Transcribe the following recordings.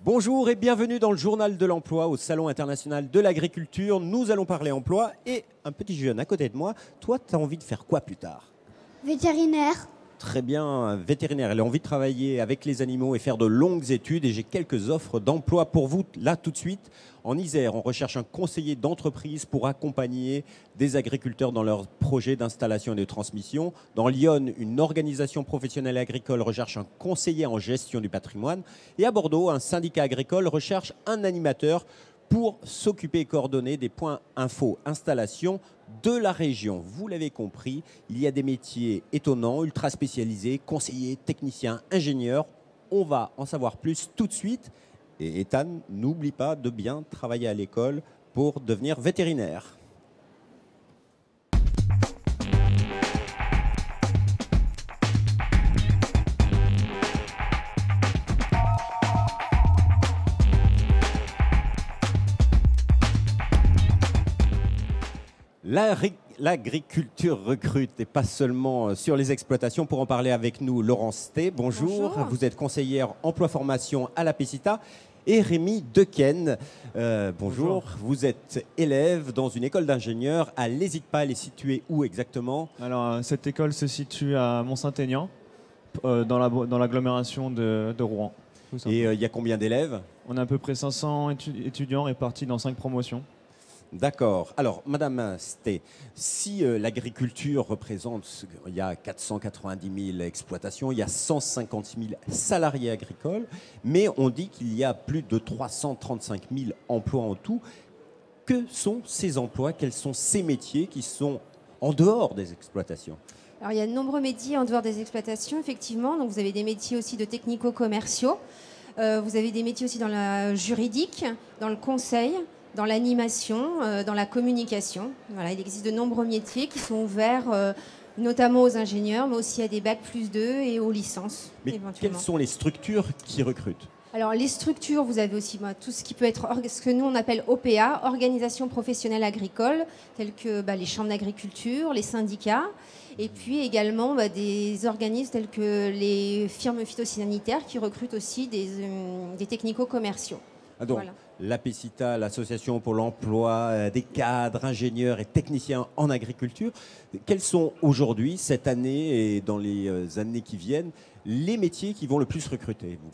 Bonjour et bienvenue dans le journal de l'emploi au Salon international de l'agriculture. Nous allons parler emploi et un petit jeune à côté de moi. Toi, tu as envie de faire quoi plus tard? Vétérinaire. Très bien, vétérinaire. Elle a envie de travailler avec les animaux et faire de longues études. Et j'ai quelques offres d'emploi pour vous, là, tout de suite. En Isère, on recherche un conseiller d'entreprise pour accompagner des agriculteurs dans leurs projets d'installation et de transmission. Dans Lyon, une organisation professionnelle agricole recherche un conseiller en gestion du patrimoine. Et à Bordeaux, un syndicat agricole recherche un animateur pour s'occuper et coordonner des points info installation de la région. Vous l'avez compris, il y a des métiers étonnants, ultra spécialisés, conseillers, techniciens, ingénieurs. On va en savoir plus tout de suite. Et Ethan, n'oublie pas de bien travailler à l'école pour devenir vétérinaire. L'agriculture recrute et pas seulement sur les exploitations. Pour en parler avec nous, Laurence T. Bonjour. Bonjour. Vous êtes conseillère emploi-formation à la PECITA. Et Rémi Dequesne. Bonjour. Vous êtes élève dans une école d'ingénieurs à l'Hésite-Pas. Elle est située où exactement? Alors, cette école se situe à Mont-Saint-Aignan, dans l'agglomération de Rouen. Et il y a combien d'élèves? On a à peu près 500 étudiants répartis dans 5 promotions. D'accord. Alors, Madame Sté, si l'agriculture représente, il y a 490 000 exploitations, il y a 150 000 salariés agricoles, mais on dit qu'il y a plus de 335 000 emplois en tout. Que sont ces emplois? Quels sont ces métiers qui sont en dehors des exploitations? Alors, il y a de nombreux métiers en dehors des exploitations, effectivement. Donc, vous avez des métiers aussi de technico-commerciaux. Vous avez des métiers aussi dans la juridique, dans le conseil, dans l'animation, dans la communication. Voilà, il existe de nombreux métiers qui sont ouverts notamment aux ingénieurs, mais aussi à des bac+2 et aux licences. Mais éventuellement. quelles sont les structures qui recrutent? Alors, les structures, vous avez aussi tout ce qui peut être ce que nous on appelle OPA, organisation professionnelle agricole, telles que les chambres d'agriculture, les syndicats, et puis également des organismes tels que les firmes phytosanitaires qui recrutent aussi des technico-commerciaux. Ah donc, Voilà. la PECITA, l'Association pour l'emploi des cadres, ingénieurs et techniciens en agriculture. Quels sont aujourd'hui, cette année et dans les années qui viennent, les métiers qui vont le plus recruter, vous?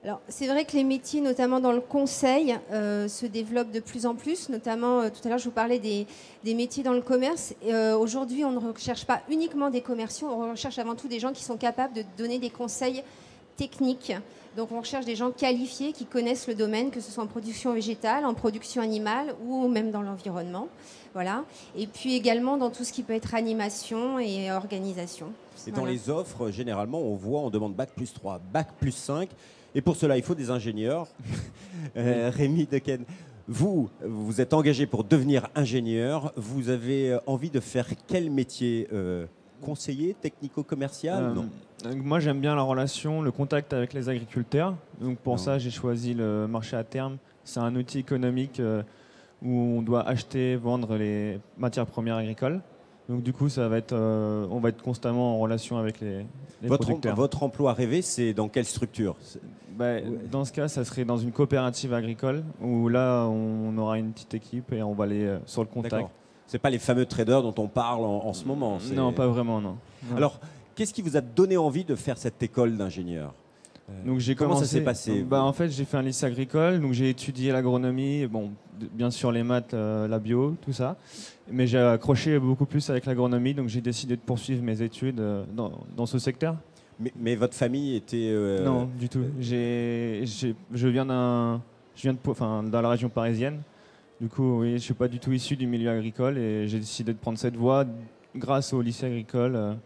Alors, c'est vrai que les métiers, notamment dans le conseil, se développent de plus en plus. Notamment, tout à l'heure, je vous parlais des métiers dans le commerce. Aujourd'hui, on ne recherche pas uniquement des commerciaux, on recherche avant tout des gens qui sont capables de donner des conseils techniques. Donc, on recherche des gens qualifiés qui connaissent le domaine, que ce soit en production végétale, en production animale ou même dans l'environnement. Voilà. Et puis également dans tout ce qui peut être animation et organisation. Et dans Voilà. les offres, généralement, on demande bac+3, bac+5. Et pour cela, il faut des ingénieurs. Rémi Dequesne, vous êtes engagé pour devenir ingénieur. Vous avez envie de faire quel métier? Conseiller, technico-commercial? Non. Moi, j'aime bien la relation, le contact avec les agriculteurs. Donc, pour ça, j'ai choisi le marché à terme. C'est un outil économique où on doit acheter, vendre les matières premières agricoles. Donc, du coup, on va être constamment en relation avec les producteurs. Votre emploi rêvé, c'est dans quelle structure? Dans ce cas, ça serait dans une coopérative agricole où là, on aura une petite équipe et on va aller sur le contact. D'accord. Ce n'est pas les fameux traders dont on parle en ce moment. Non, pas vraiment, non. Alors, qu'est-ce qui vous a donné envie de faire cette école d'ingénieur? Donc Comment ça s'est passé? En fait, j'ai fait un lycée agricole, donc j'ai étudié l'agronomie, bien sûr les maths, la bio, tout ça. Mais j'ai accroché beaucoup plus avec l'agronomie, donc j'ai décidé de poursuivre mes études dans ce secteur. Mais votre famille était... Non, du tout. Je viens dans la région parisienne. Du coup, oui, je ne suis pas du tout issu du milieu agricole et j'ai décidé de prendre cette voie grâce au lycée agricole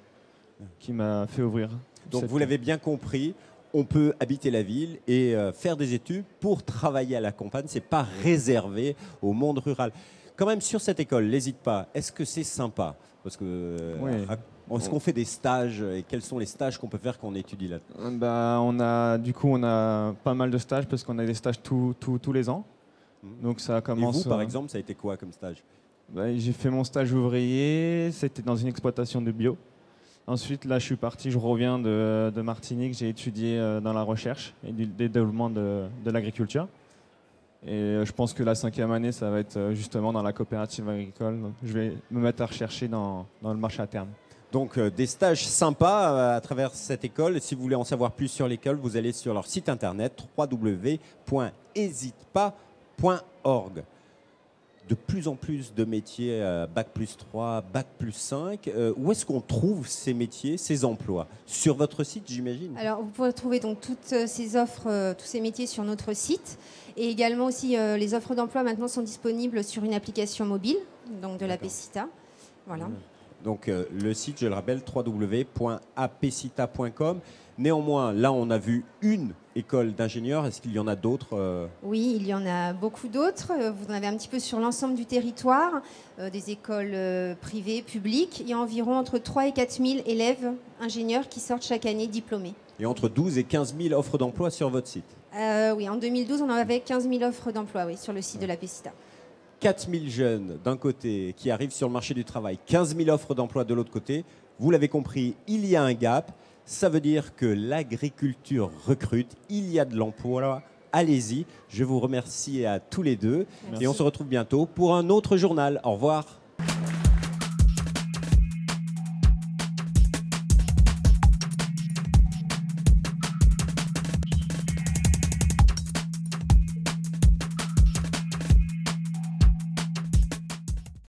qui m'a fait ouvrir. Donc vous l'avez bien compris, on peut habiter la ville et faire des études pour travailler à la campagne. Ce n'est pas réservé au monde rural. Quand même, sur cette école, n'hésite pas, est-ce que c'est sympa? Parce que... Est-ce qu'on fait des stages et quels sont les stages qu'on peut faire quand on étudie là? On a pas mal de stages parce qu'on a des stages tous les ans. Donc ça commence. Et vous, par exemple, ça a été quoi comme stage? J'ai fait mon stage ouvrier, c'était dans une exploitation de bio. Ensuite, là, je reviens de Martinique. J'ai étudié dans la recherche et du développement de l'agriculture. Et je pense que la 5e année, ça va être justement dans la coopérative agricole. Donc, je vais me mettre à rechercher dans le marché à terme. Donc des stages sympas à travers cette école. Si vous voulez en savoir plus sur l'école, vous allez sur leur site internet www.hesitepas.org. De plus en plus de métiers Bac+3, Bac+5. Où est-ce qu'on trouve ces métiers, ces emplois? Sur votre site, j'imagine? Alors, vous pouvez trouver donc toutes ces offres, tous ces métiers sur notre site. Et également aussi, les offres d'emploi maintenant sont disponibles sur une application mobile, donc de la PECITA. Voilà. Donc le site, je le rappelle, www.apecita.com. Néanmoins, là, on a vu une école d'ingénieurs. Est-ce qu'il y en a d'autres Oui, il y en a beaucoup d'autres. Vous en avez un petit peu sur l'ensemble du territoire, des écoles privées, publiques. Il y a environ entre 3 et 4 000 élèves ingénieurs qui sortent chaque année diplômés. Et entre 12 et 15 000 offres d'emploi sur votre site? Oui, en 2012, on en avait 15 000 offres d'emploi sur le site de la PECITA. 4 000 jeunes d'un côté qui arrivent sur le marché du travail, 15 000 offres d'emploi de l'autre côté. Vous l'avez compris, il y a un gap. Ça veut dire que l'agriculture recrute, il y a de l'emploi. Allez-y. Je vous remercie à tous les deux. Merci. Et on se retrouve bientôt pour un autre journal. Au revoir.